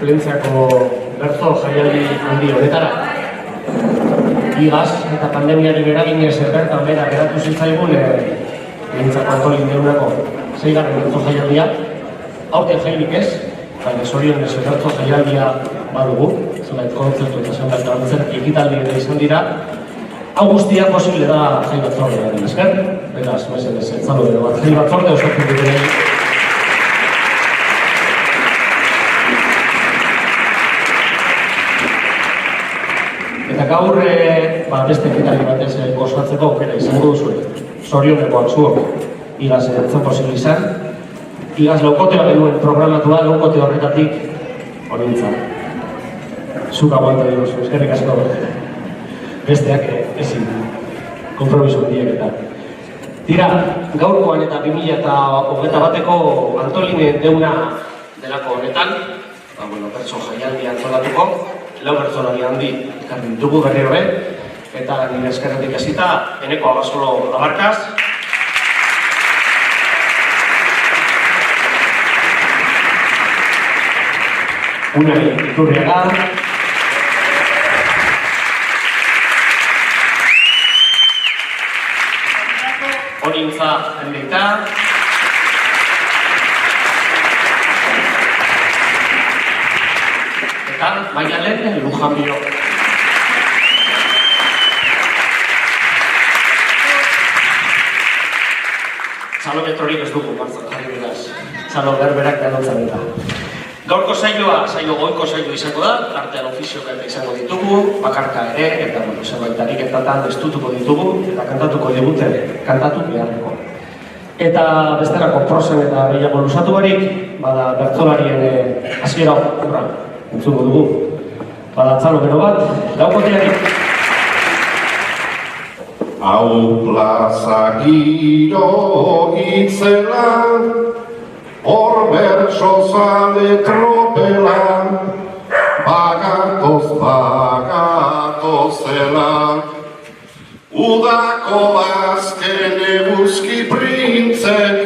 Plentziako bertso jaialdi handi honetara. Igaz eta pandemiaren eraginez bertan bera geratu zitzaigun Plentziako Antolin deunako 6. bertso jaialdia. Aurten jairik ez, baina zorionez bertso jaialdia badugu, zenbait kontzertu eta zenbait antzerki ekitaldi ere izan dira. Hau guztia posible da jai batzordearen esker, beraz, mesedez, etzalo bero bat, jai batzorde osatzen duten. Eta gaur beste ekitaldi batez gozatzeko aukera izango duzue. Zorionekoak zuok, igaz zen posible izan. Igaz laukotea genuen programatua, laukote horretatik horintza. Zuk aguanta dituzu, eskerrik asko. Besteak ezin, konpromiso handiak eta. Tira, gaurkoan eta 2021ko Antolin deuna delako honetan, bertso jaialdi antolatuko, 4 bertsolari handi ekarri ditugu berriro eta nire eskerretik hasita Eneko Abasolo Abarkaz, Unai Iturriaga, Orintza Endeita, eta Maialen Lujanbio. Txalo metrorik ez dugu martzan jarri beraz, txalo berberak denotzen dira. Gaurko saioa, goiko saio izango da, artean ofizioak eta izango ditugu, bakarka ere, eta zerbait ariketatan estutuko ditugu, eta kantatuko digute, kantatu beharreko. Eta besterako prosen eta gehiago lusatu barik, bada bertsolarien hasiera horra, entzungo dugu. Bada txalo bero bat, laukotearik. Hau plaza giro itzela, hor bertsozale tropela, bagatozela. Udako azken eguzki printzek,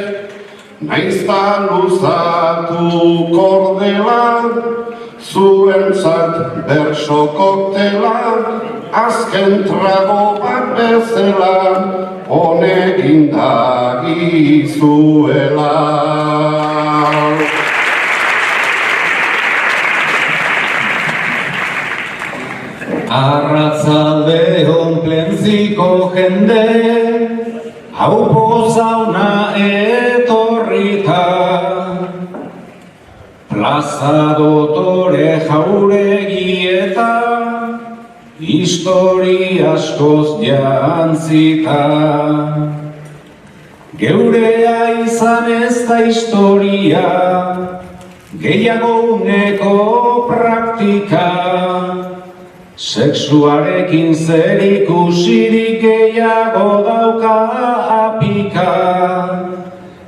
naizta luzatu kordela, zuentzat bertso koktela, azken trago bat bezala, honegin dagizuela. Arratzalde hon Plentziko jende, hau pozauna etorrita, plaza dotore jauregi eta histori askoz jantzita. Geurea izan ez da historia, gehiago uneko praktika, sexuarekin zerikusirik gehiago dauka apika,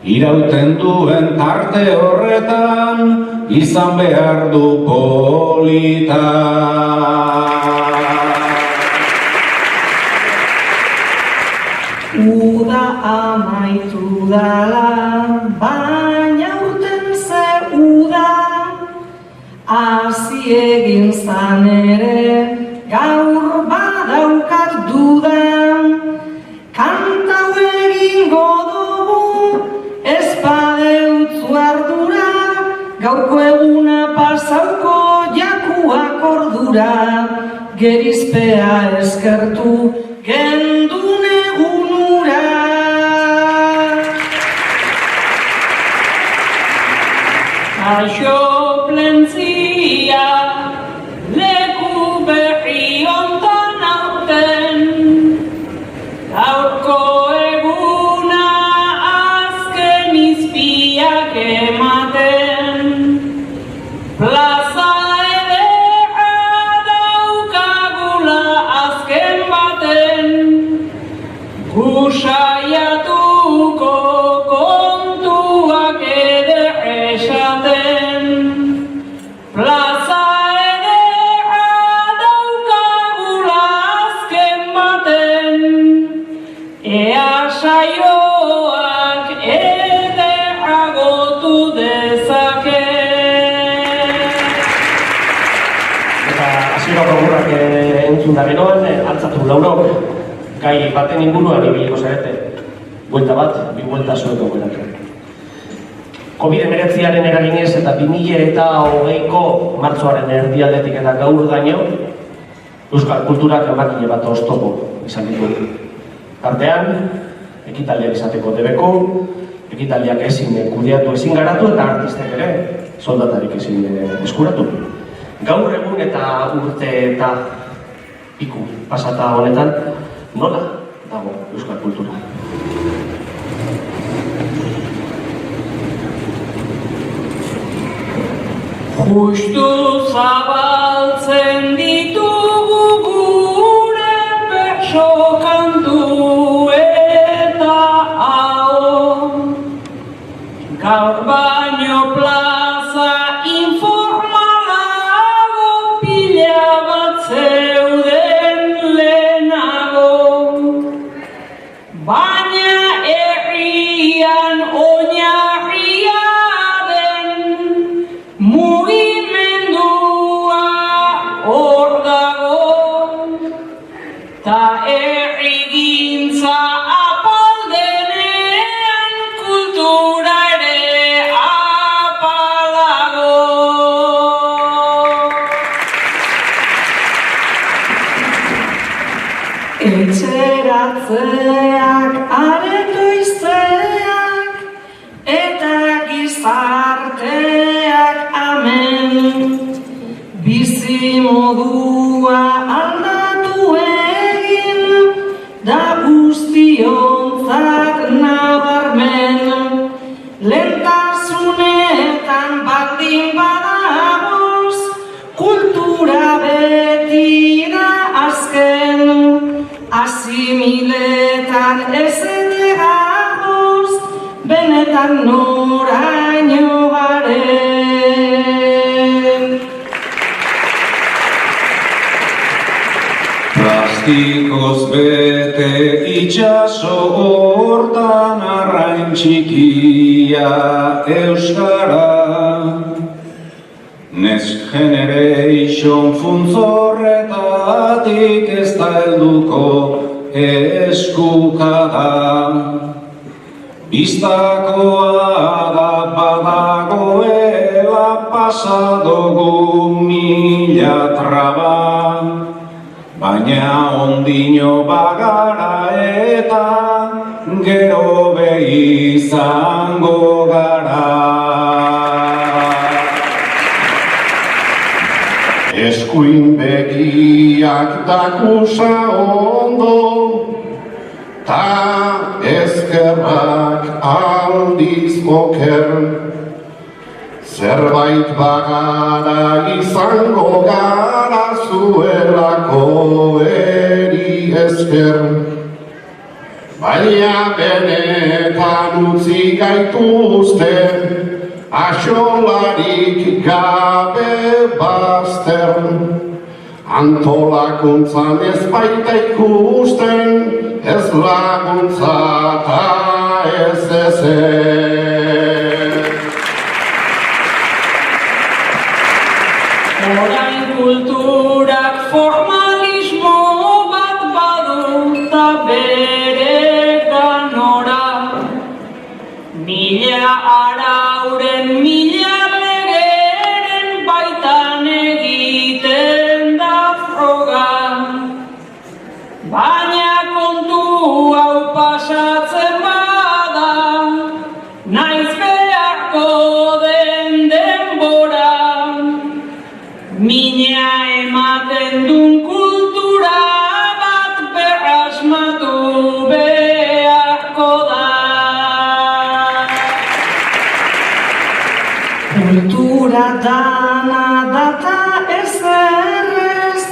irauten duen tarte horretan izan behar du polita. Uda amaitu dala, baina urten ze uda, hasi egin zan ere, gaur badaukat dudan, kantau egingo dugu, ez badeutzu ardura, gaurko eguna pasauko jakuak ordura, gerizpea eskertu gendun egunura. Kaixo Plentzia, leku berri ontan aurten, gaurko eguna azken izpiak ematen, plaza ederra daukagula azken baten, saiatuko kontuak eder esaten, plaza ederra daukagula azken baten, ea saioak ederragotu dezake. entzun da geroan, altzatu laurok, gai baten inguruan ibiliko zarete. Buelta bat, bi buelta zueko guenak. COVID-19 eraginez eta 2020ko martxoaren erdialdetik eta gaur daño, euskal kulturak emakile bat oztopo izan ditu. Tartean, ekitaldiak izateko debeko, ekitaldiak ezin kudeatu, ezin garatu eta artistek ere soldatarik ezin eskuratu. Gaur egun eta urte eta piku pasata honetan, nola dago euskal kultura? Justu zabaltzen ditugu gure bertso kantu eta hau. Gaur baino plaza informalago pila bat zeuden lehenago. Baina herrian oinarria mugimendua hor dago, ta herrigintza apaldenean kultura ere apalago. Etxeratzeak, areto izteak, eta gizarteak bizi modua aldatu egin, da guztionzat nabarmen. Lentasunetan baldin badagoz, kultura beti da azken. Asimiletan ez etegagoz, benetan noraino garen. Plastikoz bete itxaso hortan arrain txikia euskara. Next Generation funtzorretatik ez da helduko eskukada. Biztakoa da badagoela pasadogu mila traba. Baina ondino bagara eta gero behi izango gara. Eskuin begiak dakusa ondo, ta ezkerrak aldiz oker. Zerbait bagara izango gara zuelako eri esker. Baina benetan utzi gaituzte, axolarik gabe bazter. Antolakuntzan ez baita ikusten, ez laguntza eta ez ezer. Orain kulturak formalismo bat baduta bere ganora. Mila arauren, mila legeren baitan egiten da froga. Baina kontu hau pasatzen bada, naiz beharko den denbora. Mina ematen dun kultura bat berrasmatu beharko da. Kultura dana data ezerrez,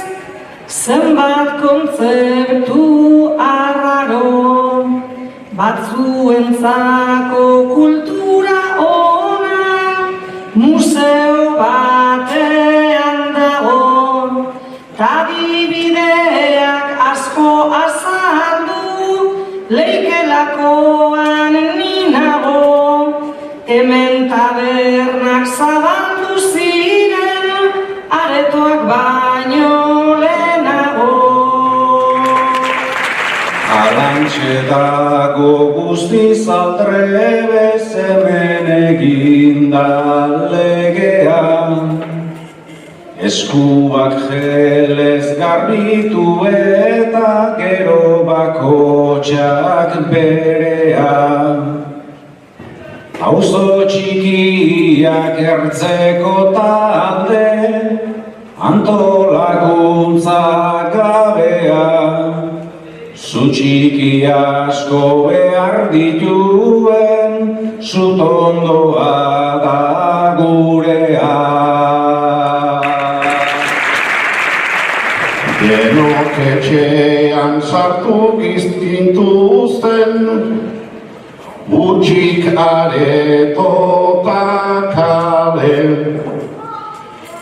zenbat kontzeptu arraro. Batzuentzako kultura ona, museo batean dago. Ta dibideak asko azaldu, leikelakoan ninago. Hemen tabernak zabaldu ziren, aretoak baino lehenago. Dago guztiz aldrebez hemen eginda legea, eskuak jelez garbitu eta gero bakotxak berea. Auzo txikiak ertzeko talde, antolakuntza gabea, zu txiki asko behar dituen, zutondoa da gurea. Denok etxean sartu gizkintuzten, utxik aretota kale.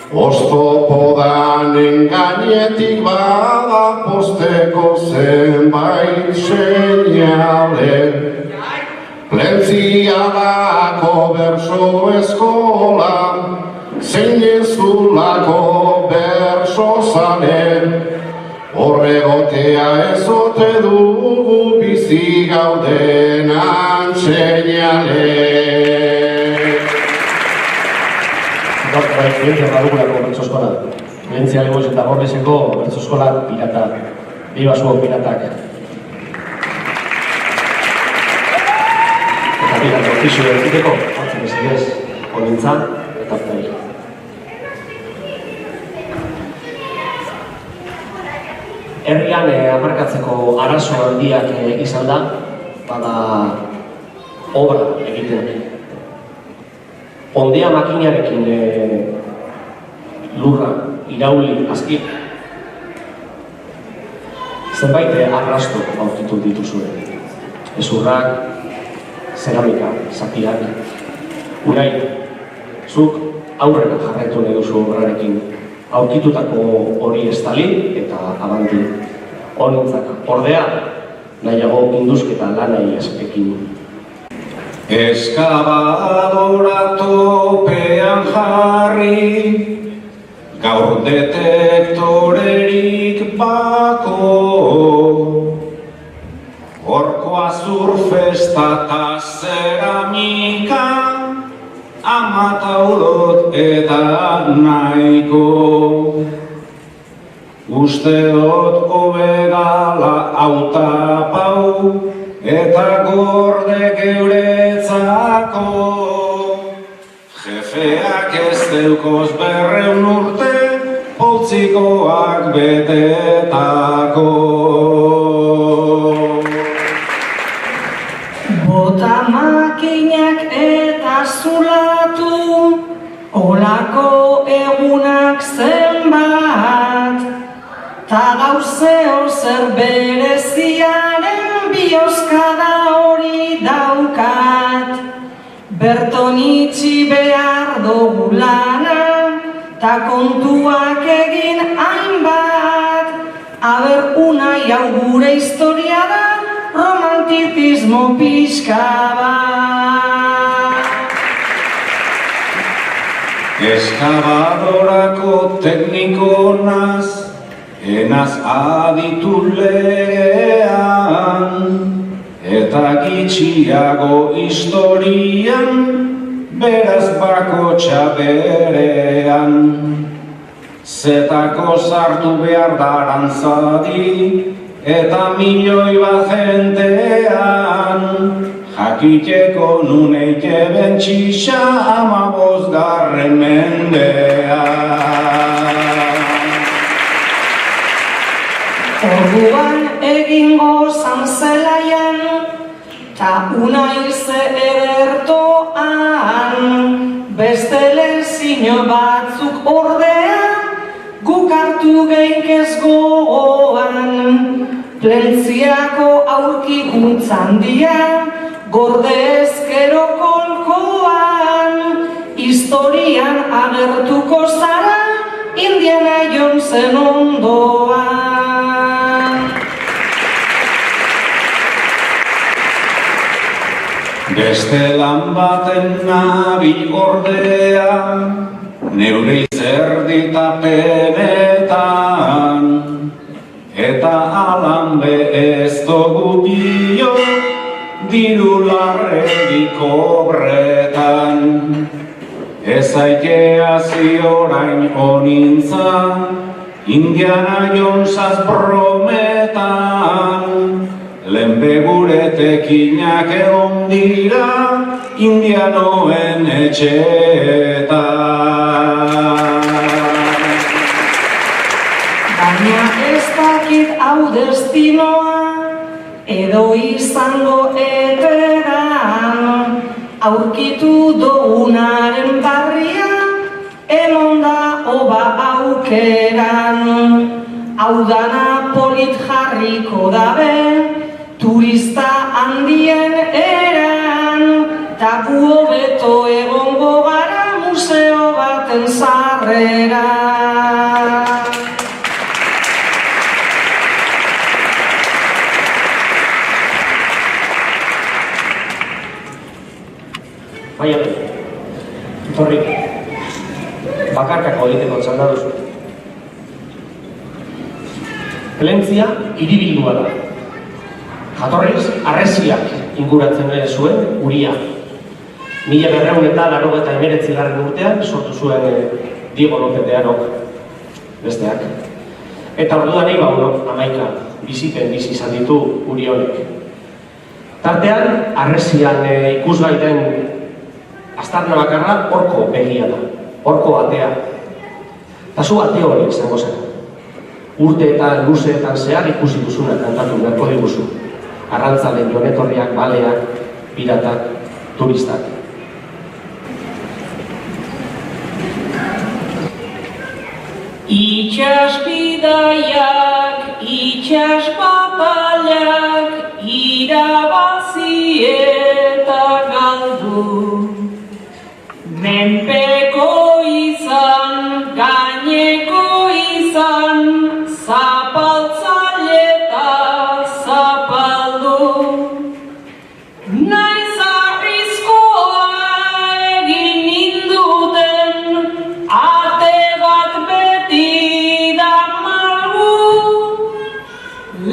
Oztopodanen gainetik bada posteko zenbait seinale. Plentzialako berso eskola, zein ezulako berso zale. Horregotea ezote dugu bizi gaudenan seinale. Bientzia badugulako bertso eskola. Bientzia legoz eta Gorleseko bertso eskola pirata. Biba zuok piratak. Eta pirata ofizu entzuteko, hartzen bezidez, onintza eta play. Herrian aparkatzeko arazo handiak izan da, bada obra egiten. Ondea makinarekin lurra irauli azki. Zenbait arrasto aurkitu dituzue. Ezurrak, zeramika, zatiak. Unai, zuk aurrera jarraitu nahi duzu obrarekin. Aurkitutako hori estali eta abanti. Honintzaka. Ordea, nahiago induzketa lanai ekin. Eskabadora topean jarri, gaur detektorerik bako. Horkoa zurfesta eta zeramika, amataudot eta nahiko. Usteot hobegala autapau, eta gorde geuretzako. Jefeak ez deukoz 200 urte, poltsikoak betetako. Bota makinak eta zulatu, olako egunak zenbat, ta gauzeo zer bereziaren bioskada hori daukat. Berton itxi behar dugu lana, ta kontuak egin hainbat. Aber unai hau gure historia da, romanticismo pixka bat. Eskabadorako tekniko naz, enaz aditu legean, eta gitxiago historian, beraz bakotxa berean. Zetako sartu behar darantzadi, eta milioi bat jentean, jakiteko nuneike bentxixa 15. mendean. Orduan egingo zanzelaian, ta unai ze edertoan, beste lezino batzuk ordea, guk hartu geinkez gogoan. Plentziako aurkikuntzan dia, gorde ezkero kolkoan, historian agertuko zara, Indiana Jonesen ondoan. Beste lan baten nabil ordea, neure izerditapenetan, eta alanbe ez dugu bio, diru larregik obretan. Ez aikeazi orain honintza, Indiana Jonesaz brometan. Lehenbe gure tekinak egon dira, indianoen etxeetan. Baina ez dakit hau destinoa, edo izango eteran, aurkitu dugunaren barria, emon da oba aukeran. Hau dana polit jarriko dabe, turista handien eran, ta gu hobeto egongo gara museo baten sarrera. Baina, etorri, bakarkako egiteko txanda duzu. Plentzia hiribildua da. Jatorriz, harresiak inguratzen zuen uria. 1989 urtean sortu zuen Diego López de Harok besteak. Eta orduan nahi 11 bizipen bizi izan ditu uri honek. Tartean, harresian ikusgai den aztarna bakarra horko begia da, horko atea. Eta zu ate hori izango zen. Urteetan, luzeetan zehar ikusi duzuna kantatu beharko diguzu. Arrantzalen joanetorriak, baleak, piratak, turistak. Itxas bidaiak, itxas batalak, irabazi eta galdu. Menpeko izan, gaineko izan, zapaltzaile eta zapaldu. Naiz arrizkoa egin ninduten, ate bat beti da malgu.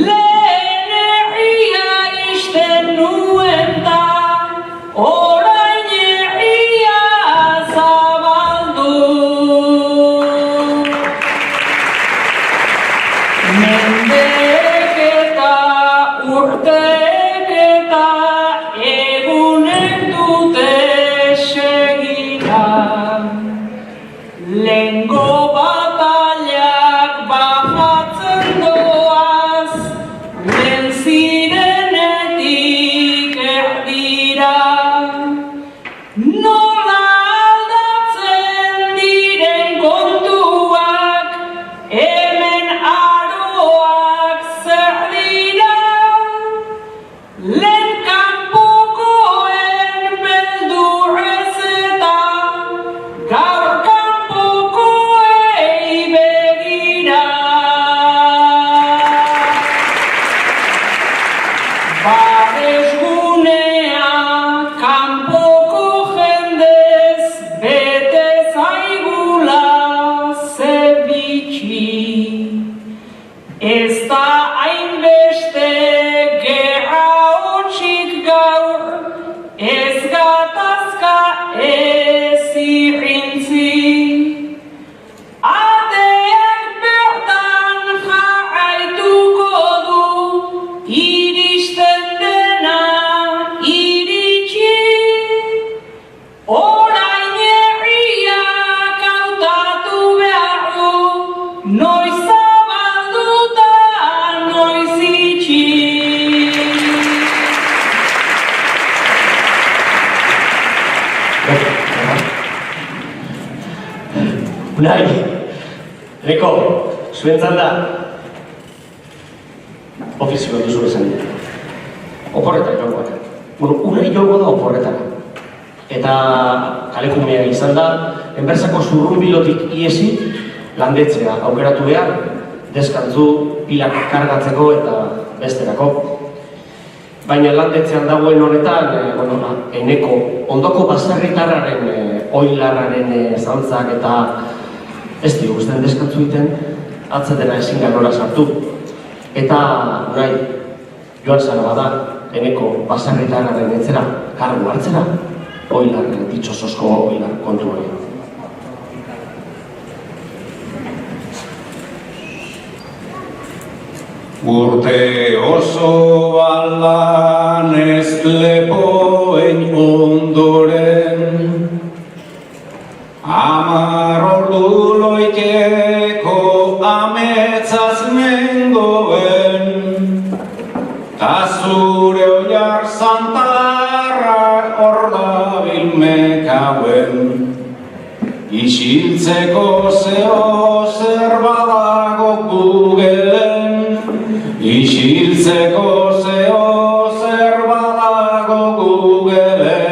Lehen herria ixten nuen da, orain herria zabaldu. Mendek eta urteek eta egunek dute segida. Lehengo batalak bajatzen doaz, lehen zirenetik erdira. Nola aldatzen diren kontuak, hemen aroak zer dira. Lehen kanpokoen beldurrez eta gaur kanpokoei begira. Babesgunea kanpoko jendez bete zaigula ze bitxi. Ez da hainbeste gerra hotsik gaur, ez gatazka ez irrintzi. Ateak bertan jarraituko du, iristen dena iritsi. Orain herriak hautatu behar du, noiz zabalduta, noiz itxi. Unai, Neko, zuentzat da ofizioa duzu esan dira. Oporretak joango da. Bueno, Unai joango da oporretara. Eta kalekumea izan da, enpresako zurrunbilotik iesi landetzea aukeratu behar, deskantzu, pilak kargatzeko eta besterako. Baina landetzean dagoen honetan, Eneko ondoko baserritarraren oilarraren zantzak eta ez dio guztien deskantzu egiten, atzatena ezin garrora sartu. Eta, nahi, joan zara bada, eneko baserritan arrenetzera, kargu hartzera, oilar, ditxosozko oilar kontu hori. Urte oso balan ez lepoen ondoren, 10 ordu loikeko ametzaz nengoen, ta zure oilar zantarra hor dabil mekauen, isiltzeko zeo zer badago Googleen, isiltzeko zeo zer badago Googleen.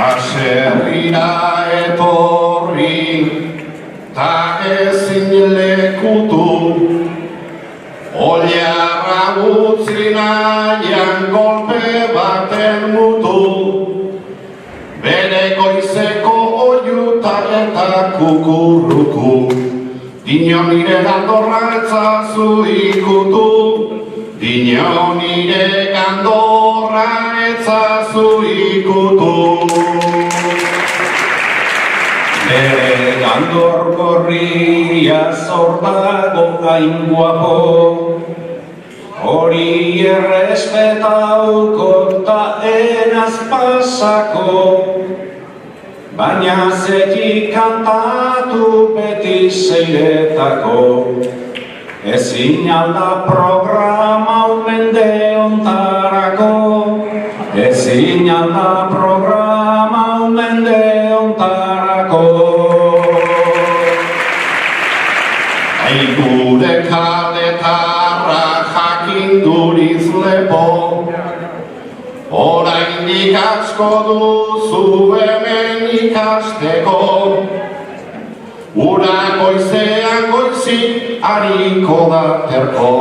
Baserrira etorri, ta ezin lekutu, oilarra utzi nahian kolpe baten mutu, bere goizeko oiuta eta kukurruku, dino nire gandorra etzazu ikutu, dino nire gandorra etzazu ikutu. Bere gandor gorria zor dago hain guapo, hori errespetauko ta enaz pasako, baina zetik kantatu beti zeiretako, ezin alda programa mende ontarako, ezin alda programa mende ontarako. Gure kaletarra jakinduriz lepo, oraindik asko duzu hemen ikasteko, ura goizean goizik hariko da terko,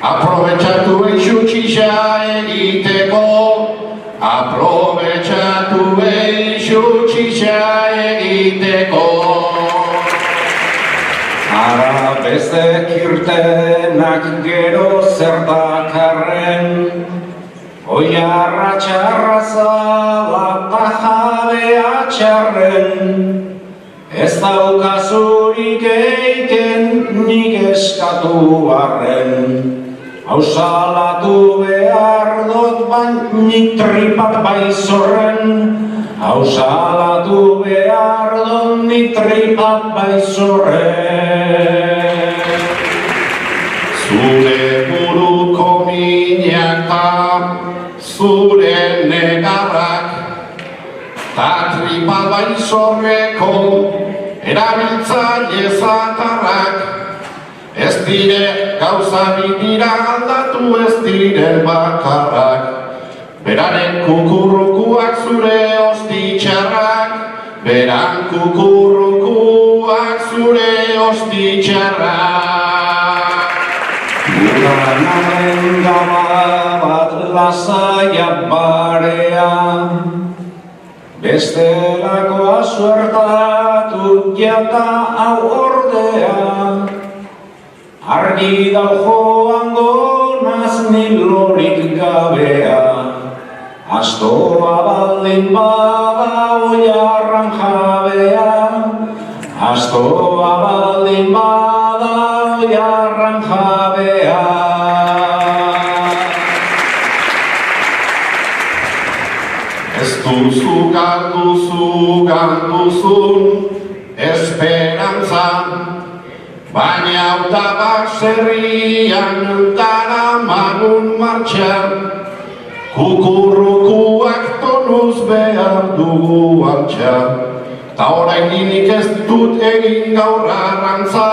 aprobetxatu eixutxixa egiteko, aprobetxatu eixutxixa egiteko. Ara bezek irtenak gero zertakarren, oilarra txarra zala ta jabea txarren, ez daukazurik eiken nik eskatu arren, hau salatu behar dut nik tripat baizorren, hau salatu behar dut nik tripat baizorren. Zure buruko minak ta zure negarrak, ta tripat baizorreko erabiltzaile zatarrak, ez dire gauza bitira aldatu ez diren bakarrak, beraren kukurrukuak zure ostitxarrak, beran kukurrukuak zure ostitxarrak. Uranaren gaba bat lasaia barea, bestelakoa suertatu jata hau ordea, argi dau joango naz nilorik gabea, astoa baldin bada oilarran jabea, astoa baldin bada oilarran jabea. Ez duzu galduzun esperantza, baina hau da baserrian daramagun martxa, kukurrukuak tonuz behar dugu altxa, ta oraindik ez dut egin gaur arrantza,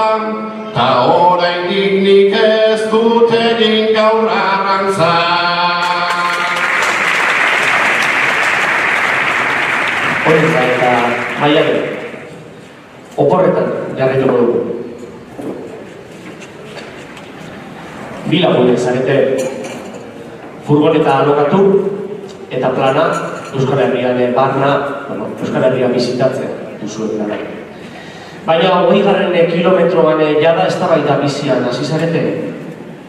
ta oraindik nik ez dut egin gaur arrantza. Horretza eta maialen, oporretan jarrituko dugu. Bi lagunek zarete, furgoneta alokatu eta plana Euskal Herrian barna, Euskal Herria bizitatzen duzuen nahi. Baina 20. kilometroan jada eztabaida bizian hasi zarete,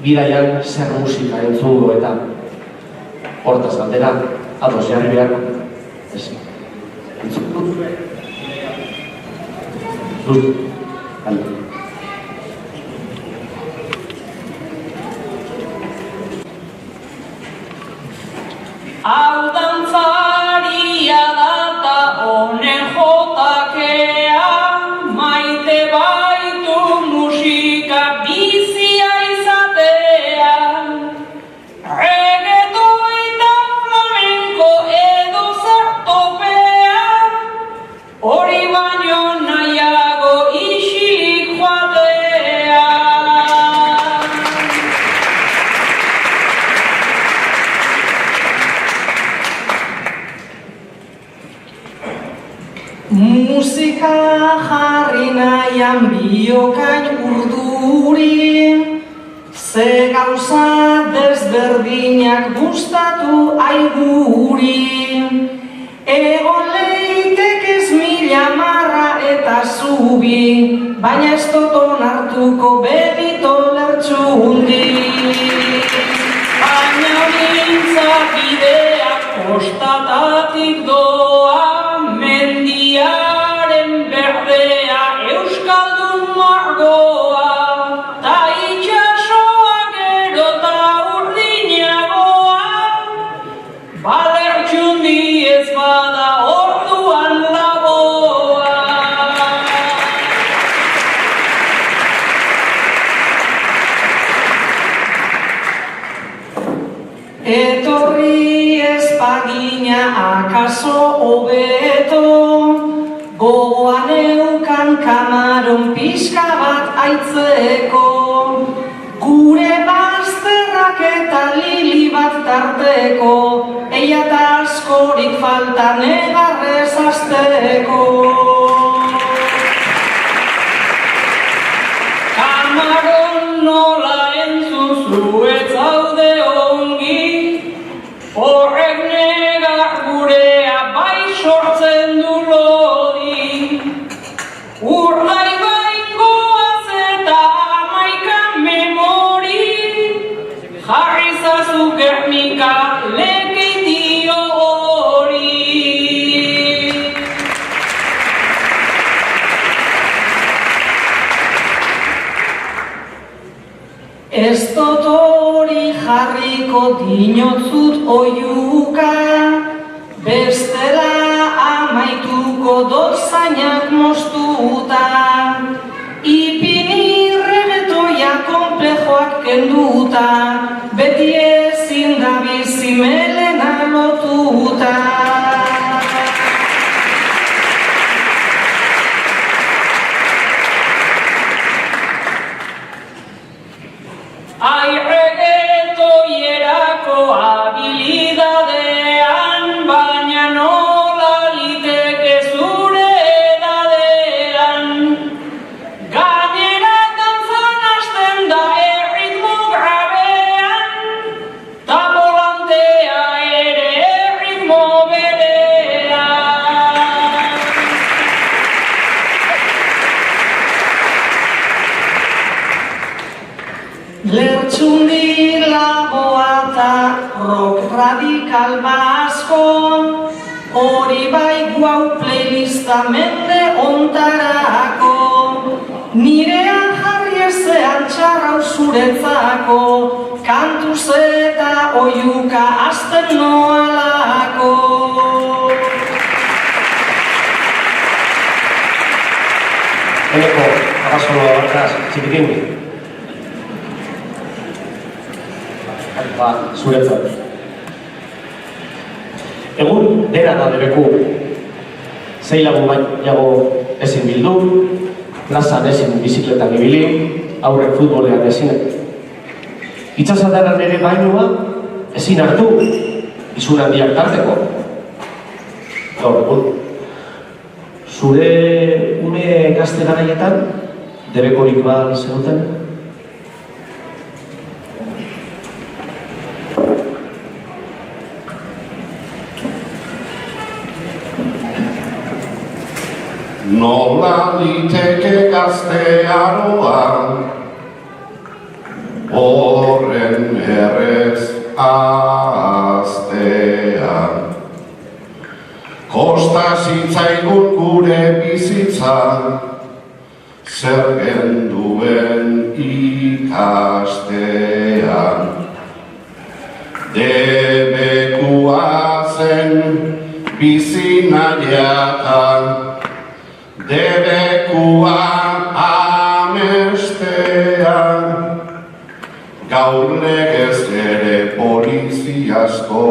bidaian zer musika entzungo eta hortaz galdera, ados jarri beharko. Ez, entzungo. Hau dantzaria data honen jotakea, maite baitu musika bizia izatea. Reggaeto eta flamenko edo zertopea, hori baino nahiago isilik joatea. Musika jarri nahian biokain urduri, ze gauza desberdinak gustatu aiguri. Egon leitekez mila marra eta zubi, baina ez dut onartuko Benito Lertxundi. Baina mintzak ideak kostatatik doa, mendiaren berdea euskaldun margoa, ta itxasoa gero ta urdinagoa, Balertxundi ez bada orduan lagoa. Etorri ez bagina akaso hobeto, gogoan eukan kamaron pixka bat aitzeko, gure bazterrak eta lili bat tarteko, eia eta askorik falta negarrez azteko. Kamaron nola entzuzu ez zaude ongi, horrek negar gurea bai sortzen du lodi. Urdai baingoaz eta amaika memori, jarri zazu Gernika lekeitio hori. Ez dut hori jarriko dinotzut oiuka, bestela amaituko dut zainak moztuta. Ipini reggaetoia konplejoak kenduta, beti ezin da bizi melena lotuta. Ai reggaetoierako habilidadean, baina nola liteke zure edadean. Gainera dantzan hasten da erritmo grabean, ta volantea ere erritmo berean. Lertxundi lagoa eta rock radikal basko, hori bai guau playlista mende ontarako. Nirean jarri ezean txarrau zuretzako, kantuz eta oiuka azten noalako. Eneko, abasolo abarkaz, txipikin. Ba, zuretzat. Egun, dena da debeku. Zei lagun bainago ezin bildu, plazan ezin bizikletan ibili, aurren futbolean ezin. Itxasadaran ere bainua ezin hartu, izun handiak tarteko. Gaur egun. Zure une gazte garaietan, debekorik ba zenuten? nola liteke gaztearoa, horren errez aztea. Kosta zitzaigun gure bizitza, zer genduen ikastea. Debekua zen bizi nahiatan, debekua amestea. Gaur legez ere poliziasko,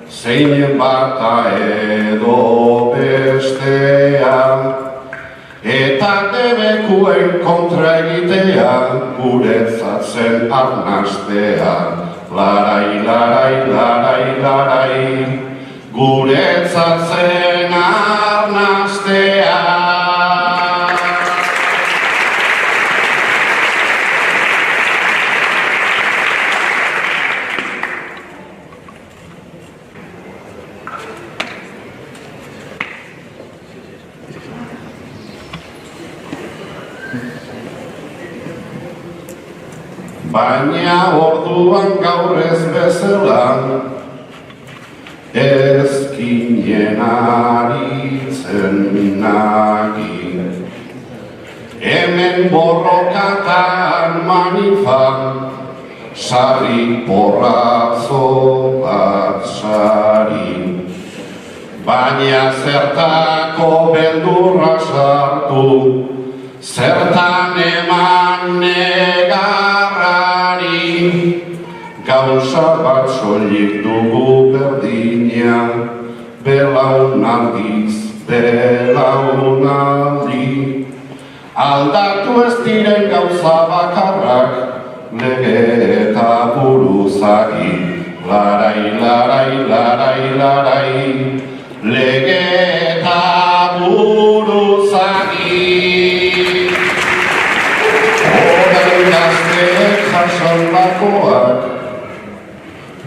zein bata edo bestea. Eta debekuen kontra egitea, guretzat zen arnastea. Larai, larai, larai, larai, guretzat zen arnastea. Baina orduan gaur ez bezala, ez ginen aritzen nagi. Hemen borrokatan manifan, sarri porrazo bat sari. Baina zertako beldurra sartu, zertan eman negarrari. Gauza bat soilik dugu berdina, belaunaldiz, belaunaldi. Aldatu ez diren gauza bakarrak, lege eta buruzagi. Larai, larai, larai, larai, lege eta buruzagi. Orain gazteek jasandakoak,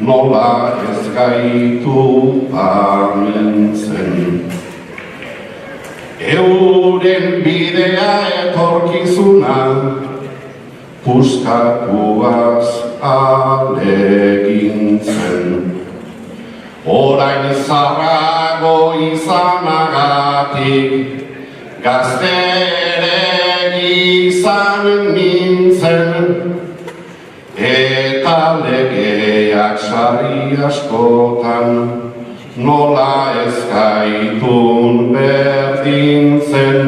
nola ez gaitu amintzen. Euren bidea etorkizuna, puskatuaz alegintzen. Orain zarrago izanagatik, gaztere izan nintzen. Eta legeak sarri askotan, nola ez gaitun berdintzen.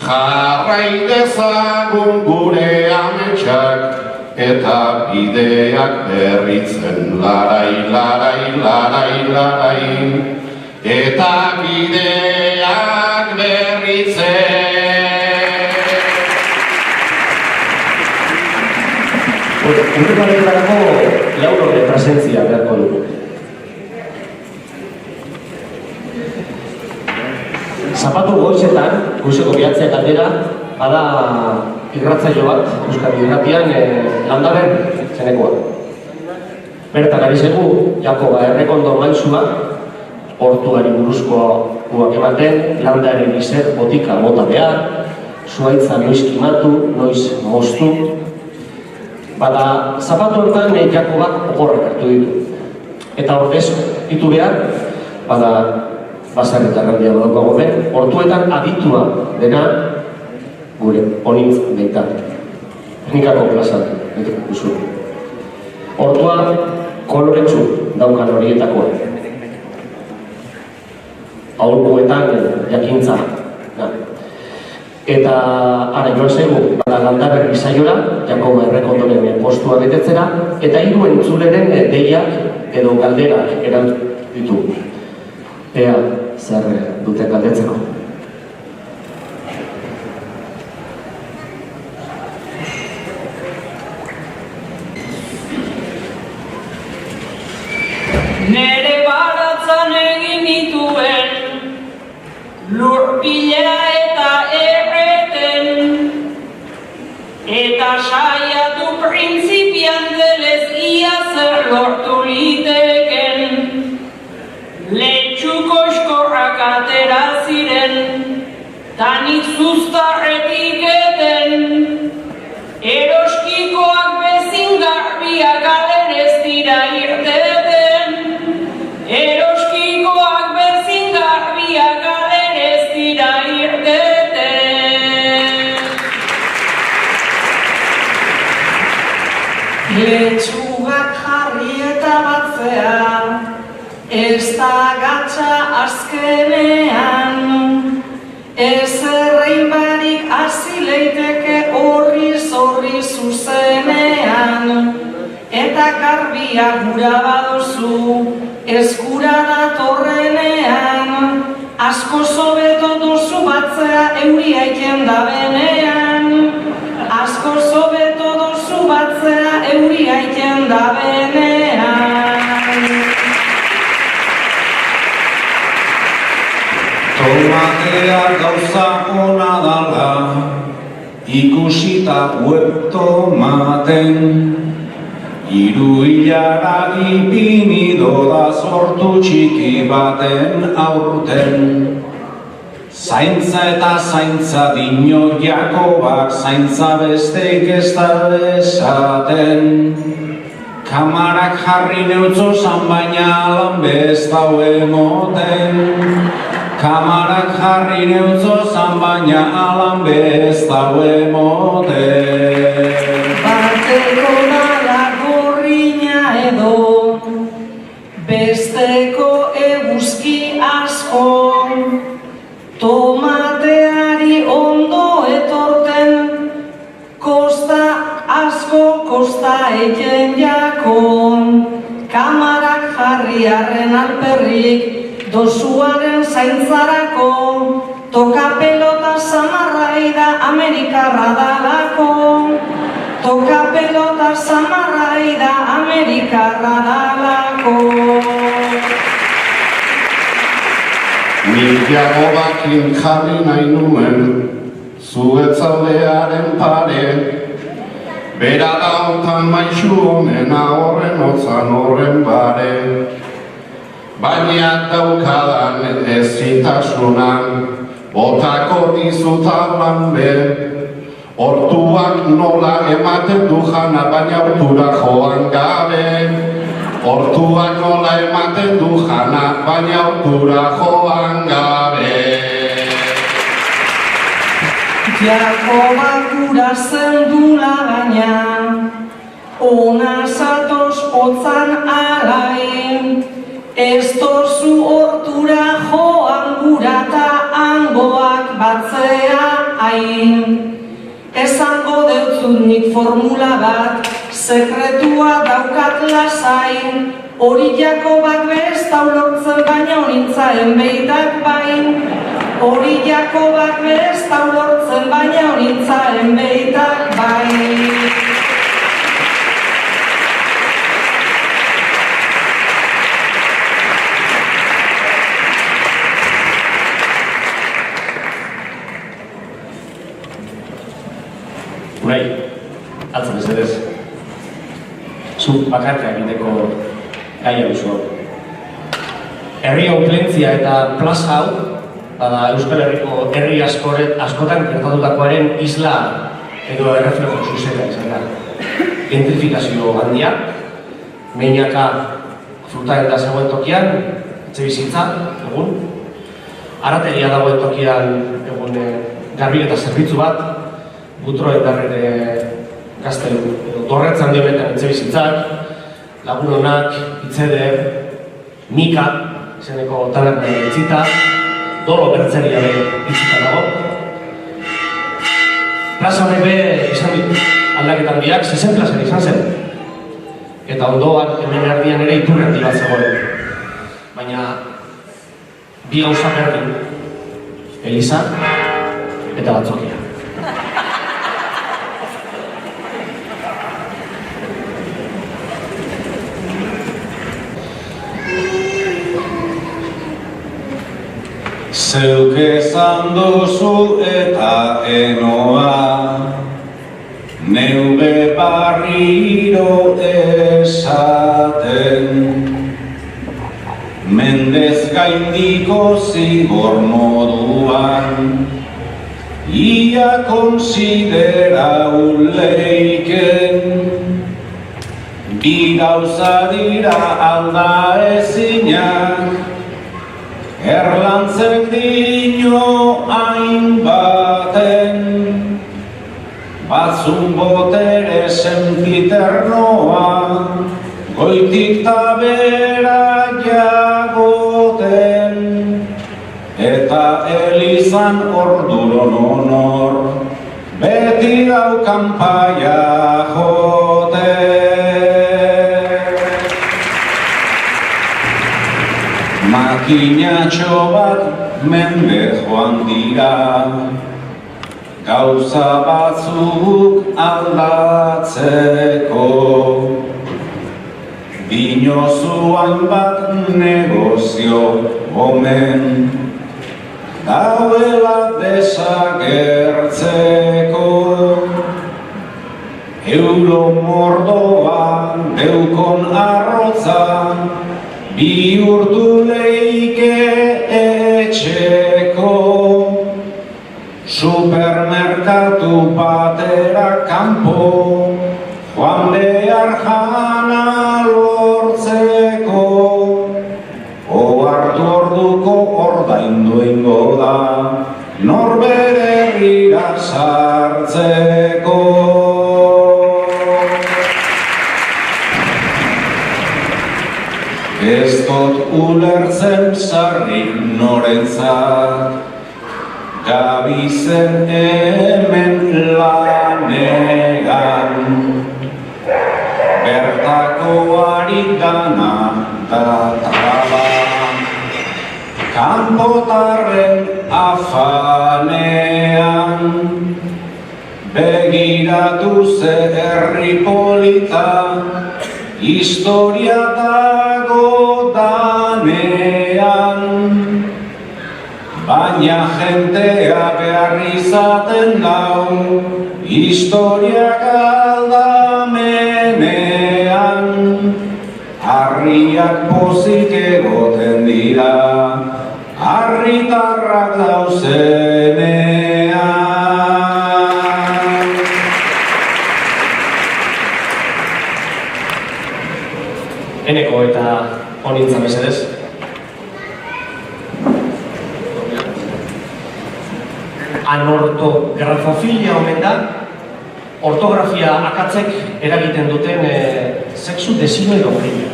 Jarrai dezagun gure ametsak, eta bideak berritzen. Larai, larai, larai, larai, eta bideak berritzen. Urreparetarako laurore presentzia beharko dugu. Zapatu goizetan, goizeko bihatzea galdera, bada irratzaio bat, Euskadi Irratian, Landaber zenekoa. Bertan ari zegu, Jakoba Errekondo maizua, portuari buruzko guak ematen, landaren izer botika bota behar, zuaitza noiz kimatu, noiz moztu. Bada, zapatu hortan Jakobak ogorrak hartu ditu. Eta ordez, ditu behar, bada, basarretan handia badaukago ben, hortuetan aditua dena gure honintz behitan. Teknikako plazan, duzu. Hortua koloretsu daukan horietakoa. Aholkuetan jakintza. Eta ara joan zaigu, bada Landaber izaiora, Jakoba Errekondoren postua betetzera, eta hiru entzuleren deiak edo galderak erantzun ditu. Ea, zer dute galdetzeko. Nere baratzan egin dituen lurpila eta erreten, eta saiatu printzipian delez ia zer lortu liteken. Letxuko eskorrak atera ziren, zuztarretik eten. Eroskikoak bezin garbiak galen ez dira irteten. Eroskikoak bezin garbiak galen ez dira irteten. Letxugak jarri eta batzea, ez da gatsa azkenean. Ez errein barik hasi leiteke horri zuzenean. Eta garbia gura badozu, eskura datorrenean. Asko sobeto duzu batzea euria iken da benean. Asko sobeto duzu batzea euria iken da benean. Tomatea gauza ona dala, ikusita web tomaten. 3 hilara ipini doda sortu txiki baten aurten. Zaintza eta zaintza dio Jakobak, zaintza besteik ez da esaten. Kamarak jarri neutzozan baina alan bez dau emoten. Kamarak jarri neutzozan baina alan bez dau emoten. Bateko nala gorriña edo, besteko eguzki asko. Tomateari ondo etorten, kosta asko kosta eken jakon. Kamarak jarri arren alperrik, dozuaren zaintzarako. Toka pelota samarrai da Amerikarra dalako. Toka pelota samarrai da Amerikarra dalako. Nik Jakobakin jarri nahi nuen, zuet zaudearen pare. Bera da hontan maixu honena horren otzan horren bare. Baina daukadan ezintasunan, botako dizutalan be. Hortuak nola ematen du jana, baina hortura joan gabe. Hortuak nola ematen du jana, baina hortura joan gabe. Jakobak gura zendula baina, ona zatoz otzan alain. Ez tozu hortura joan gura ta hangoak batzea hain. Esango deutzut nik formula bat, sekretua daukat lasain. Hori Jakobak bez dau lortzen baina honintzaen behitak bain. Hori Jakobak bez dau lortzen baina honintzaen behitak bain. Unai, altzen ez edez. Zuk bakarka egiteko gaia duzu hau. Herri hau plentzia eta plaza hau, bada Euskal Herriko herri askotan gertatutakoaren isla edo erreflejo zuzena izan da. Gentrifikazio handia, meinaka frutaren da zegoen tokian, etxebizitza, egun. Arategia dagoen tokian, egun garbiketa zerbitzu bat, Butro endarrere gaztelu, dorretzan dio betan etxebizitzak, lagun honak, Itzeder, Mika, izeneko tanak nahi itzita, Dolo bertzeria be itzita dago. Plaza honek be izan ditu aldaketan biak, 6 plazan izan zen. Eta ondoan hemen erdian ere iturri handi bat zegoen. Baina bi gauza berdin, Eliza eta batzokia. Zeuk esan duzu eta enoa, neube barriro esaten. Mendez gaindiko zigor moduan, ia konsidera uleiken, bi gauza dira alda ezinak, erlantzen dino hainbaten, batzun botere sempiternoa, goitik tabera jagoten, eta elizan orduron honor, beti daukan paia joten. Makinatxo bat mende joan dira, gauza batzuk aldatzeko, dinozu hainbat negozio omen, dauela desagertzeko. Euro mordoa deukon arrotza, bihurtu leike etxeko. Supermerkatu batera kanpo, joan behar jana lortzeko. Ohartu orduko ordaindu eingo da, norbere herrira sartzeko. Ez dut ulertzen sarrik norentzat, gabizen hemen lanegan, bertakoari dana da traba, kanpotarren afanean, begiratu ze herri polita, historia dago danean, baina jentea behar izaten dau, historiak aldamenean, harriak pozik egoten dira, harritarrak dauzenean. Eneko eta honintza mesedez. Anortografofilia omen da, ortografia akatzek eragiten duten sexu desinodofria.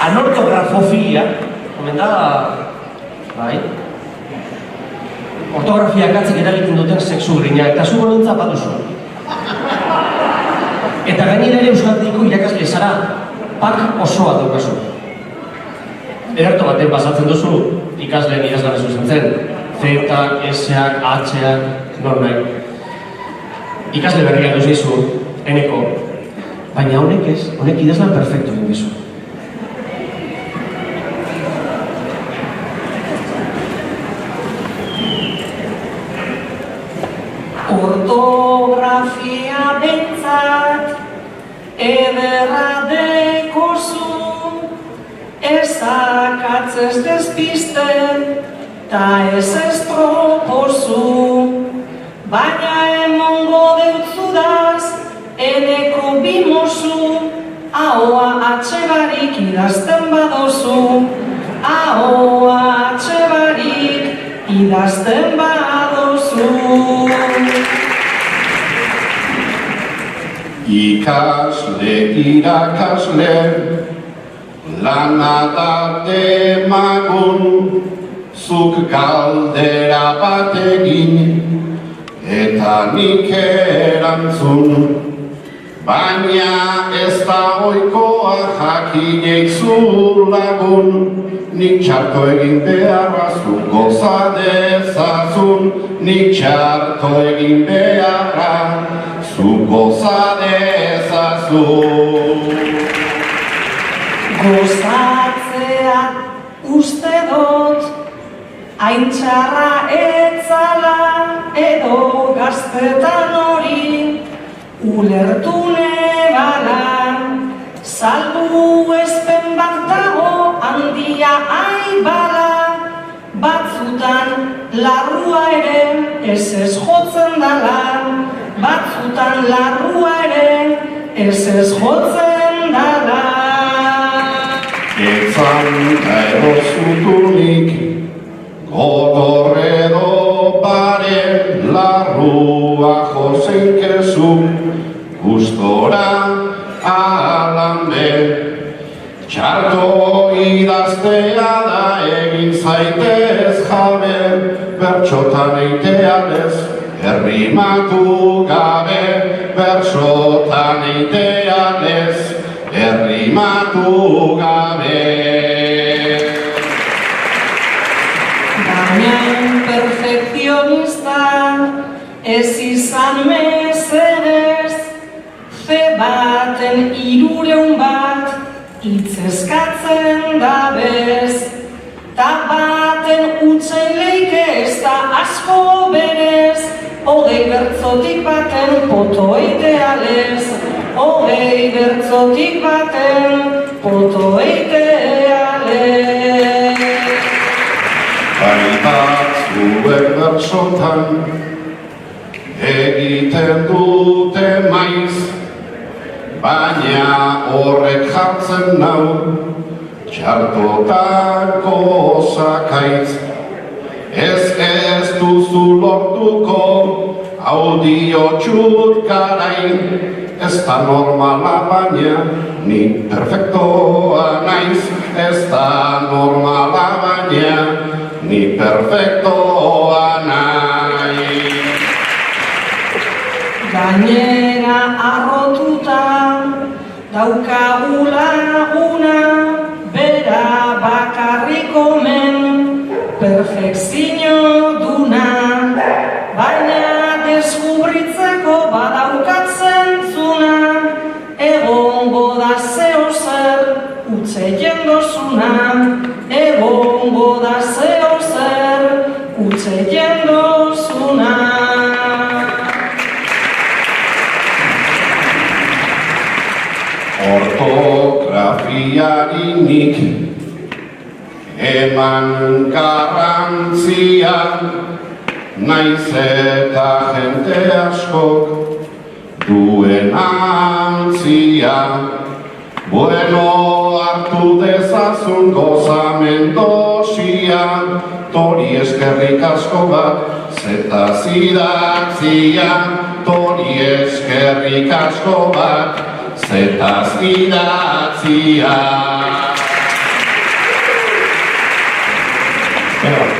Anortografofilia omen da, bai, ortografia akatzek eragiten duten sexu grina, eta zu honintza baduzu. Eta gainera ere euskaldiko irakasle zara, pak osoa daukazu. Ederto baten pasatzen duzu, ikasleen idazlan zuzentzen. Z-ak, S-ak, H-ak, norbai. Ikasle berria duzizu, eneko. Baina honek ez, honek idazlan perfecto egin dizu. Ortografia bentzat ederra dekozu, ezak atzez despisten, ta ez estropozu, baina emongo deutzudaz, eneko bimozu, ahoa atxebarik idazten badozu, ahoa atxebarik idazten badozu. Ikasle, irakasle, lana da demagun, zuk galdera bat egin, eta nik erantzun. Baina ez da ohikoa jakinek zu lagun, nik txarto egin beharra zu goza dezazun, nik txarto egin beharra zu goza dezazun. Gozatzea uste dut, hain txarra etzala edo gaztetan hori, ulertu nebala, salbu ezpen bat dago handia aibala, batzutan batzutan larrua ere ez jotzen dala, batzutan larrua ere ez jotzen dala. Etzan da erozutunik, gogor edo bare, larrua jozenkezu, gustora alambe. Txarto idaztea da egin zaitez jabe, bertxotan eiteanez, errimatu gabe, bertxotan eiteanez, errimatu gabe. Baina perfekzionista ez izan mesedez, fe baten 300 bat itzeskatzen dabez, ta baten utzaileike ez da asko berez, 20 bertzotik baten poto idealez, 20 bertzotik baten poto idealez. Baitak zuek bertsotan egiten dute maiz, baina horrek jartzen nau txartotako zakaitz. Ez duzu lortuko audio txut garain, ez da normala baina ni perfektoa naiz, ez da normala baina ni perfektoa naiz. Gainera arrotuta daukagula una, bera bakarrik omen perfekzio duna, baina deskubritzeko badaukatzen zuna, egongo da zeo zer utzeien dozuna, egongo da zeo zer utzeien dozuna. Ortografiarinik eman garrantzia, naiz eta jente askok duen antzia. Bueno, hartu dezazun gozamendosia, tori eskerrik asko bat, zetaz idatzia, tori eskerrik asko bat, zetaz idatzia.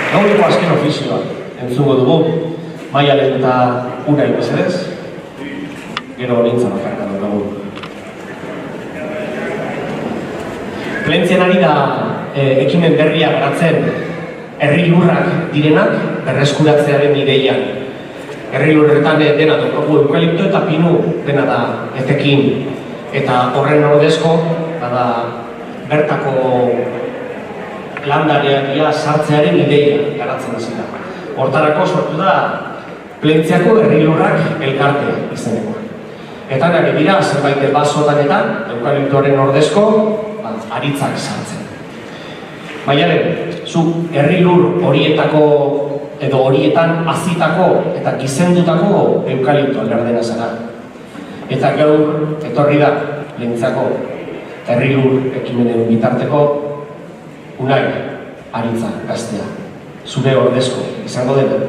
Gauriko azken ofizioa entzungo dugu, Maialen eta Unai mesedez, gero nintzen bakarka dugu. Plentzien ari da ekimen berria garatzen herri lurrak direnak berreskuratzearen ideian. Herri lurretan dena daukagu eukalipto eta pinu dena da etekin, eta horren ordezko bada bertako landareak sartzearen ideia garatzen hasi da. Hortarako sortu da Plentziako herri lurrak elkarte izenekoa. Eta nire dira zenbait basotanetan eukaliptoaren ordezko aritzak sartzen. Maialen, zu herri lur horietako edo horietan hazitako eta gizendutako eukalipto gardena zara. Eta gaur etorri da Plentziako herri lur ekimenen bitarteko Unai aritza gaztea, zure ordezko izango dena.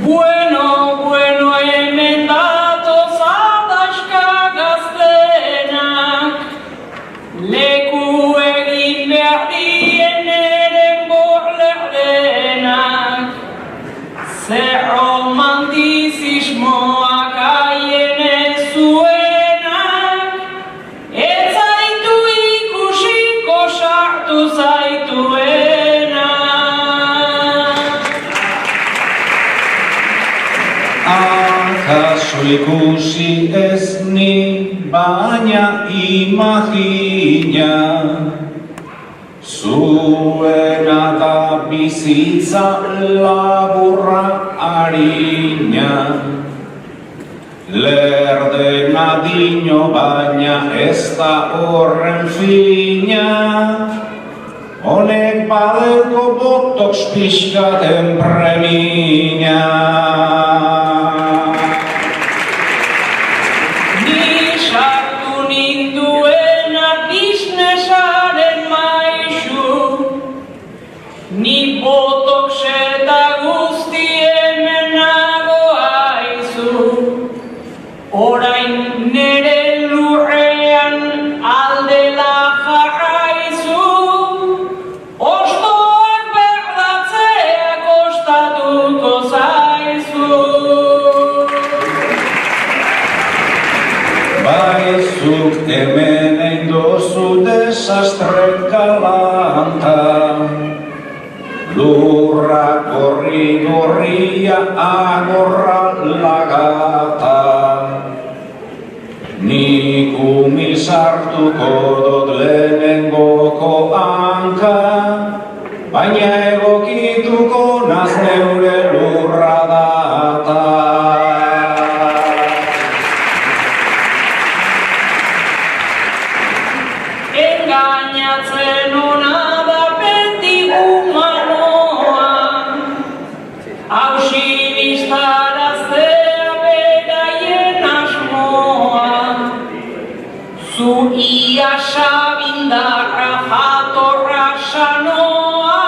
Bueno, hemen datoz adaxka gaztenak, leku egin behar dien eren borledenak, ze romantizismoak haien ez zuenak, ez zaitu ikusiko sartu zaituena. Akaso ikusi ez ni, baina imagina, zuena da bizitza laburra harina. Lerdena dino baina ez da horren fina, honek badeuko botox pixkaten premina. Ni sartu ninduena biznesaren maisu, ni botox eta guzti hemen nago aizu. Orain nere lurrean aldela jarraizu, ostoak berdatzea kostatuko zaizu. Baizuk hemen egin dozu desastre galanta, lurra gorri-gorria agorra lagata. Nik umil sartuko dut lehenengoko hanka, baina egokituko naz neure lurra data. Engainatzen ona da beti humanoa, hausibistaraztea beraien asmoa. Zu ia sabindarra jatorra sanoa,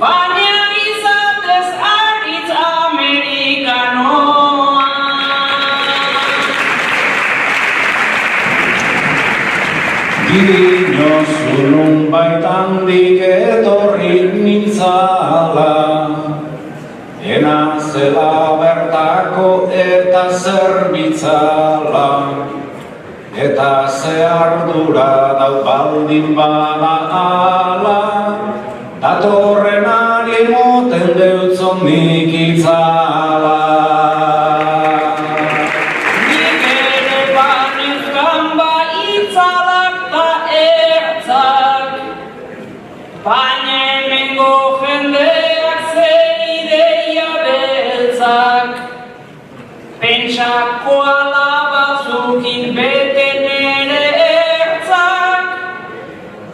baina izatez aritz amerikanoa. Dinozu nunbait handik etorri nintzala, ena zela bertako eta zerbitzala, eta ze ardura dau baldin bada ala, datorren ari moten deutzon nik itzala. Nik ere banezkan itzalak ta ertzak, baina hemengo jendeak ze ideia beltzak. Pentsako alabatzukin bete nere ertzak,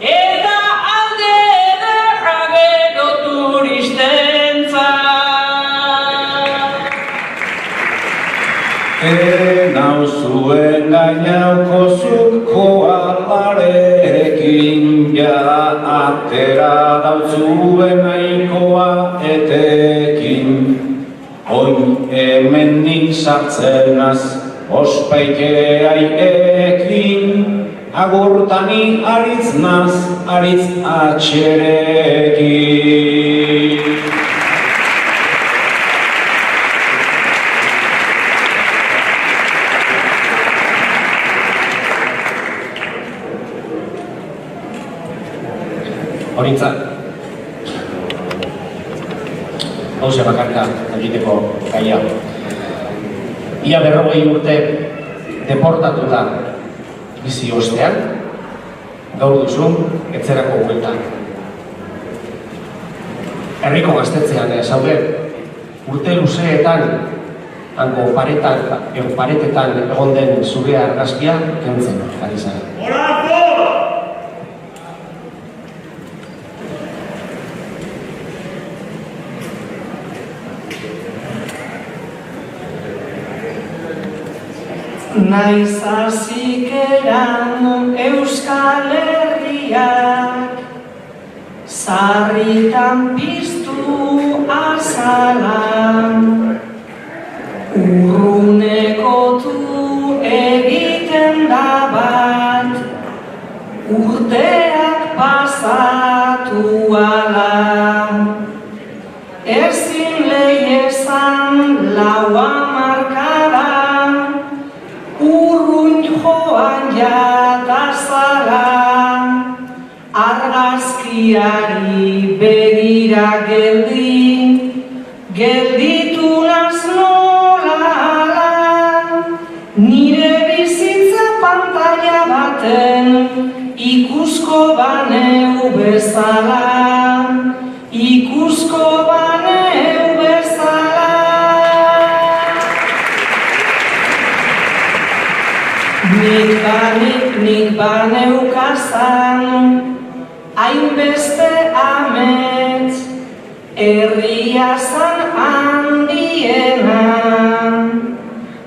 eta alde ederra gero turistentzak. Enau zuen gainauko zuk koalarekin, jada atera dautzuen nahikoa etekin. Oin hemendik sartzenaz ospaikeaiekin, agurtani aritz naz, aritz atxerekin. Horintzat, hauze bakarka egiteko gaia. Ia 40 urte deportatuta bizi ostean, gaur duzu etzerako buelta. Herriko gaztetzean zaude, urte luzeetan, hango paretetan egon den zure argazkia kentzen ari zara. Naiz azikeran Euskal Herriak, sarritan piztu azalan, urrunekotu egiten da bat, urteak pasatu ala. Ezin leiezan laua markada, urrun joan jatazala, argazkiari begira gelditu naz nolala, nire bizitza pantalla baten ikusko baneu bezala, ikusko baneu bezala. Nik baneukazan hainbeste amets, herria zan handiena.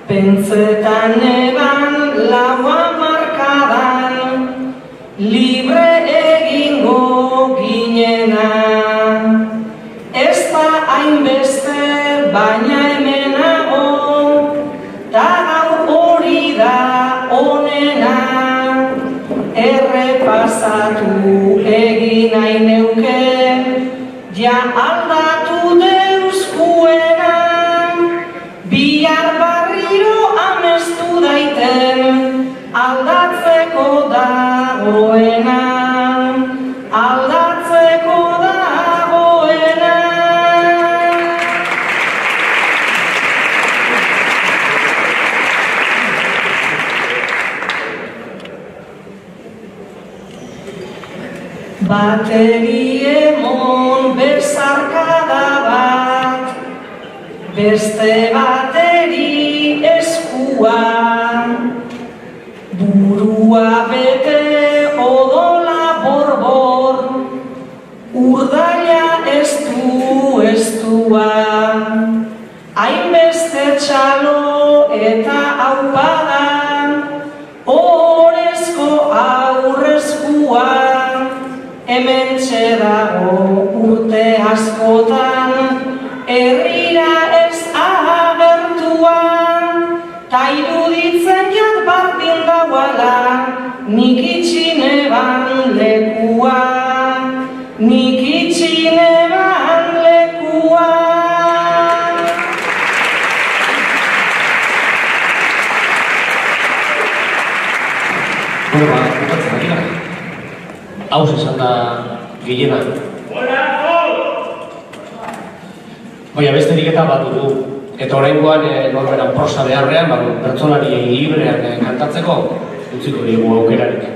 Pentsetan eban laua markadan, libre egingo ginena. Ez da hainbeste baina hemenago, ta gaur hori da onena. Errepasatu egin nahi neuke, ja aldatu deuskuena. Bihar barriro amestu daiten, aldatzeko dagoena. Aldatzeko dagoena. Bateri emon bezarkada bat, beste bateri eskua. Burua bete odola borbor, urdaila estua. Hainbeste txalo eta aupada, orezko aurrezkua. Hementxe dago urte askotan, herrira ez agertua. Ta iruditzen jat bardin dauala, nik itxineban lekua. Nik itxineban lekua. Bukatzen ari gara. Hauz esan da gehiena. Baina besterik eta bat dugu. Eta oraingoan norberan prosa beharrean, pertsonari librean kantatzeko, utziko dugu aukerarik.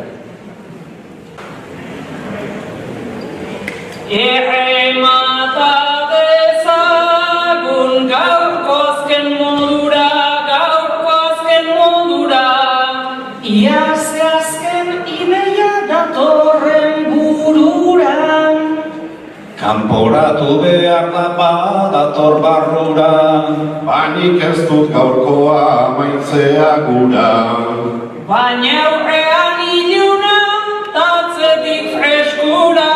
Erremata dezagun gaurko azken modura. Ia zehazken ideia datorren bururan. Kanporatu behar da badator barrura. Banik ez dut gaurkoa amaitzea gura. Baina aurrean iluna, tatzetik freskura.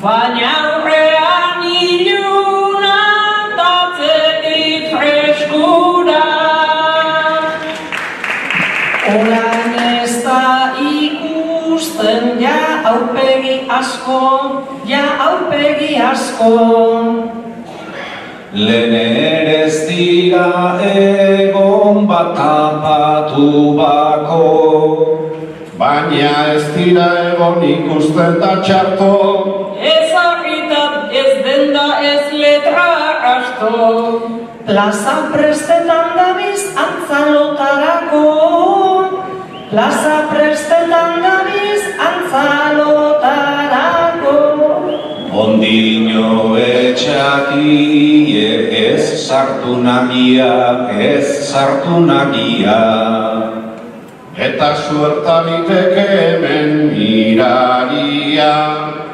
Baina aurrean iluna, tatzetik freskura. Orain ez da ikusten ja aurpegi asko. Lehen ere ez dira egon bat tapatu bako. Baina ez dira egon ikusten da txarto. Ez argitat ez denda ez letra asto. Plaza prestetan dabiz antzalotarako. Plaza prestetan dabiz antzalotarako. Ondino etxakie ez sartu nagia. Eta suerta biteke hemen miraria.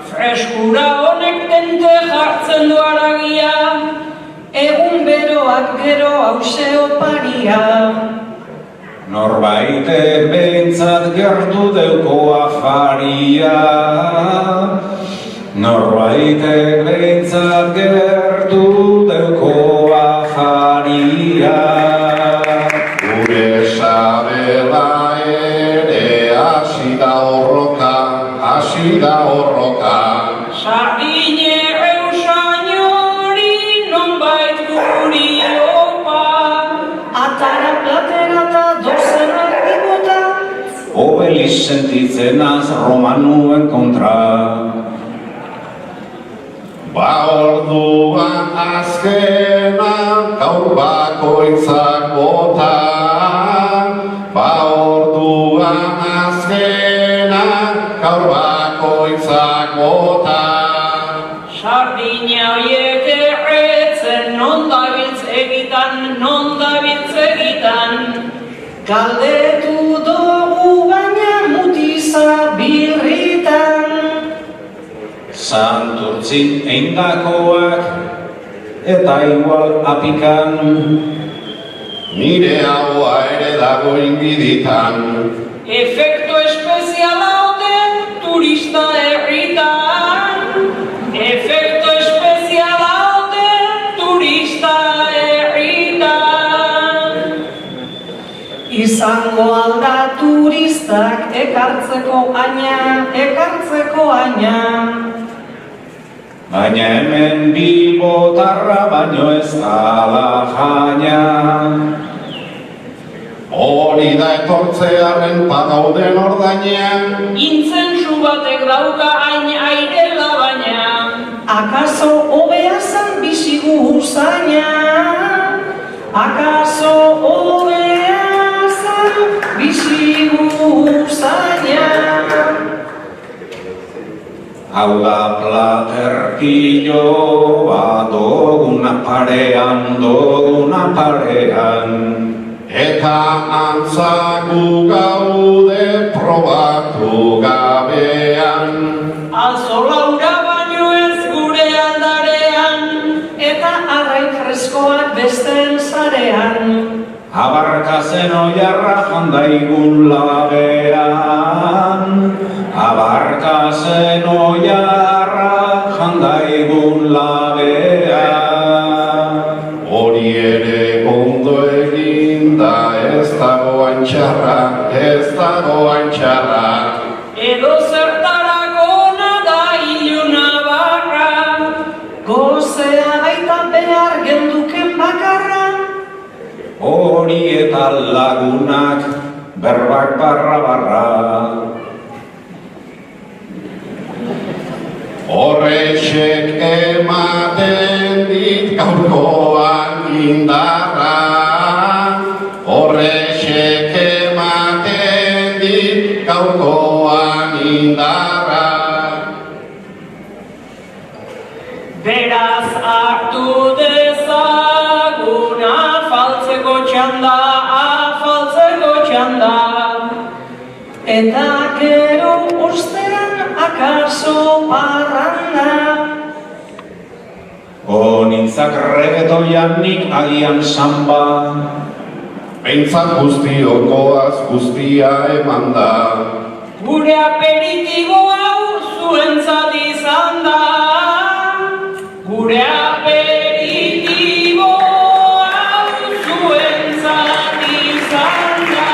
Freskura honek tente jartzen du aragia. Egun beroak gero hause oparia. Norbaitek behintzat gertu deuko afaria. Norbaitek behintzat gertu deuko afaria. Gure sabela ere hasi da horroka. Sardine eusain hori nonbait guri opa. Atara platera eta dozen argibota. Obeliz sentitzen az romanuen kontra. Ba orduan azkena gaur bakoitzak bota. Ba orduan azkena gaur bakoitzak bota. Sardina horiek erretzen non dabiltz egitan. Galdetu dugu baina mutiza birritan. Santurtzin eindakoak eta igual apikan. Nire haua ere dago inbiditan. Efektu espeziala ote turista herritan. Efektu espeziala ote turista herritan. Izango alda turistak ekartzeko aina. Baina hemen bilbotarra baino ez ala jaina. Hori da etortzearen pagauden ordainean. Intzentsu batek dauka hain airela baina. Akaso hobea zan bizigu usaina? Akaso hobea zan bizigu usaina? Hau da platerkillo bat doguna parean. Eta antzaku gaude probatu gabean. Alzo laura baino ez gure aldarean. Eta arrain freskoak besten zarean. Abarkazen oiarra jandaigun labean. Abarkazen oiarra jandaigun labean. Hori ere ondo eginda ez dago antxarra. Edo zertarako nada iluna barra. Gozea baita behar genduken bakarra. Hori eta lagunak berbak barra. Horrexek ematen dit gaurkoan indarra. Horrexek ematen dit gaurkoan indarra. Beraz hartu dezagun afaltzeko txanda. Eta gero ostean akaso parranda. Nintzak reggaetoian nik agian samba. Behintzat guztiokoaz guztia eman da. Gure aperitibo hau zuentzat izan da. Gure aperitibo hau zuentzat izan da.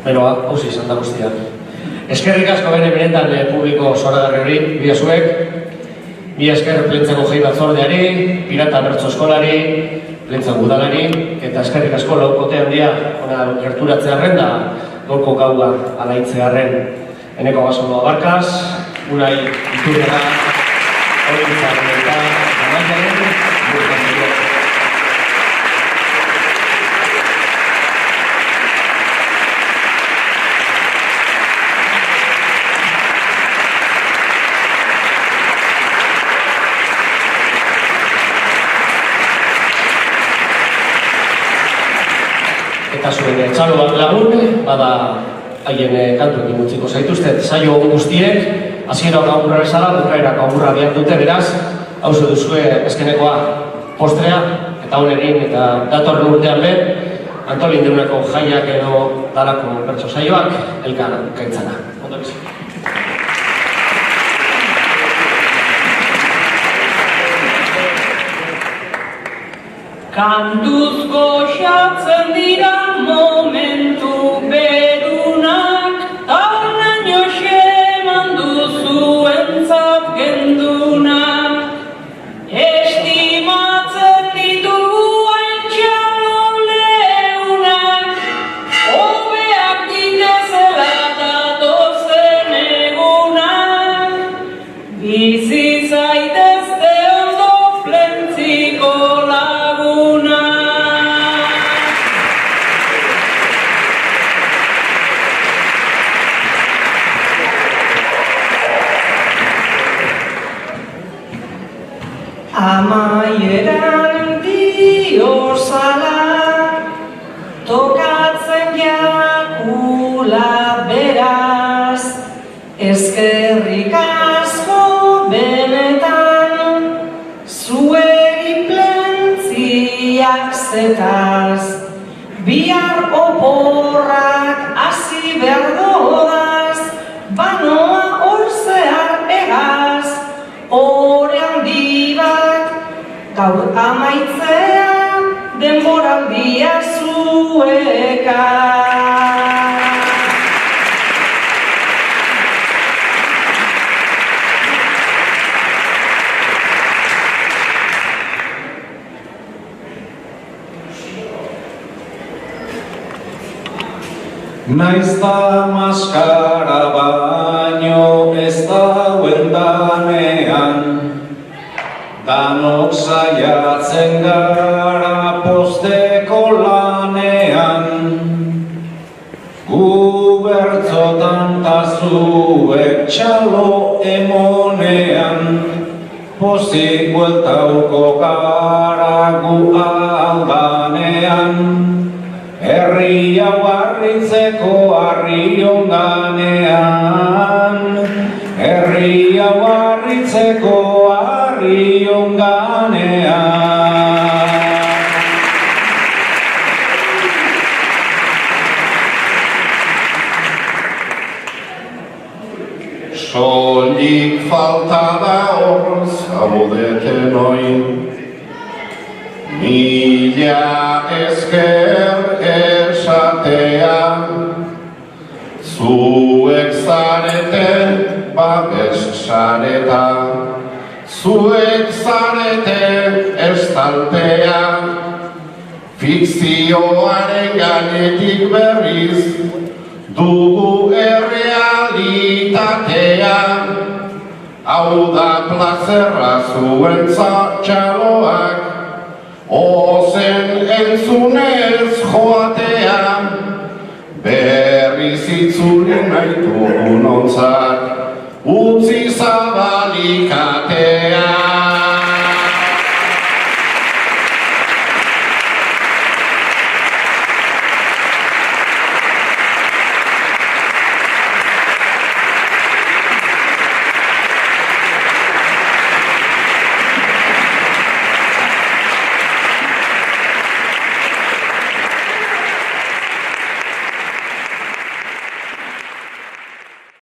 Beroa, hauzi izan da guztia. Eskerrik asko benetan publiko zoragarri hori, bi zuek. Bi esker Plentzako jai batzordeari, Pirata Bertso Eskolari, Plentzako udalari, eta eskerrik asko laukote handia ona gerturatzearren da gaurko gaua alaitzearren. Eneko Basondo Abarkaz, Unai Iturriaga, Olintzaren eta Amaiaren, Burkantziak. Eta zuen txalo lagun, bada haien kantuekin utziko zaituztet. Saio guztiek, hasiera agurra bezala, bukaerak agurra behar dute, beraz, hauze duzue eskenekoa postrea, eta honerin, eta datorren urtean behar, Antolin Deuneko jaiak edo dalako bertso saioak, elkar gaitzana. Ondo bizi. Kantuz goxatzen dira momentu berunak, taurnaino xeman duzuentzat gendunak. Estimatzen ditugu haintxalo leunak, hobeak ditezela datozenean. Amaieran diozala, tokatzen jakula beraz, eskerrik asko benetan, zuei plentziak zetaz, bihar oporrak hasi behar dodaz, banoa hor zehar egaz, ore handi bat, gaur amaitzea, denboraldia zueka. Naiz da maskara baino ez dauen danean, danok saiatzen gara posteko lanean. Gu bertzotan ta zuek txalo emonean, pozik bueltauko gara gu aldanean. Herri hau harritzeko harri onganean, herri hau harritzeko harri onganean. Soilik falta da hor zaudeten oin, mila esker esatea, zuek zarete babes sareta, zuek zarete estaltea, fikzioaren gainetik berriz dugu errealitatea, hau da plazerra zuentzat txaloak, ozen entzunez joatea, berriz itzuli nahi dugun ontzat, utzi zabalik atea.